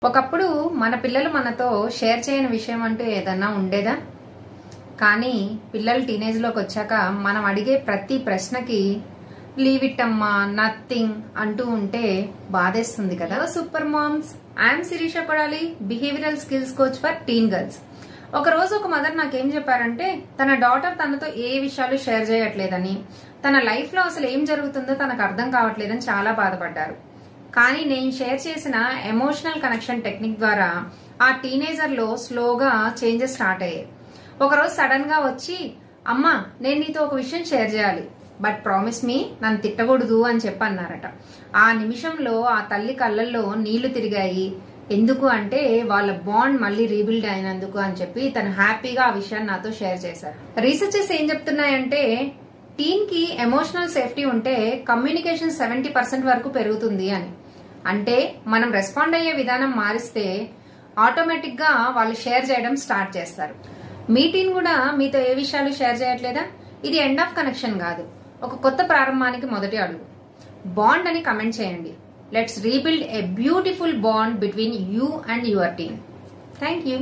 ఒకప్పుడు మన పిల్లలు మనతో షేర్ చేయని విషయం అంటూ ఏదన్నా ఉండేదా? కానీ పిల్లలు టీనేజ్లోకి వచ్చాక మనం అడిగే ప్రతి ప్రశ్నకి లీవ్ ఇట్ అమ్మా, నథింగ్ అంటూ ఉంటే బాధేస్తుంది కదా. Super moms, I'm Shirisha Kodali, behavioural skills coach for teen girls. ఒక రోజు ఒక మదర్ నాకేం చెప్పారంటే, తన డాటర్ తనతో ఏ విషయాలు షేర్ చేయట్లేదని, తన లైఫ్ లో అసలు ఏం జరుగుతుందో తనకు అర్థం కావట్లేదని చాలా బాధపడ్డారు. కానీ నేను షేర్ చేసిన ఎమోషనల్ కనెక్షన్ టెక్నిక్ ద్వారా ఆ టీనేజర్ లో స్లోగా చేంజెస్ స్టార్ట్ అయ్యాయి. ఒకరోజు సడన్ గా వచ్చి, అమ్మా నేను నీతో ఒక విషయం షేర్ చేయాలి, బట్ ప్రామిస్ మీ నన్ను తిట్టకూడదు అని చెప్పన్నారట. ఆ నిమిషంలో ఆ తల్లి కళ్ళల్లో నీళ్లు తిరిగాయి. ఎందుకు అంటే వాళ్ళ బాండ్ మళ్ళీ రీబిల్డ్ అయినందుకు అని చెప్పి తను హ్యాపీగా ఆ విషయాన్ని నాతో షేర్ చేశారు. రీసెర్చెస్ ఏం చెప్తున్నాయంటే, టీన్ కి ఎమోషనల్ సేఫ్టీ ఉంటే కమ్యూనికేషన్ 70% వరకు పెరుగుతుంది అని. అంటే మనం రెస్పాండ్ అయ్యే విధానం మారిస్తే ఆటోమేటిక్ గా వాళ్ళు షేర్ చేయడం స్టార్ట్ చేస్తారు. మీ టీన్ కూడా మీతో ఏ విషయాలు షేర్ చేయట్లేదా? ఇది ఎండ్ ఆఫ్ కనెక్షన్ కాదు, ఒక కొత్త ప్రారంభానికి మొదటి అడుగు. బాండ్ అని కమెంట్ చేయండి. Let's rebuild a beautiful bond between you and your teen. Thank you.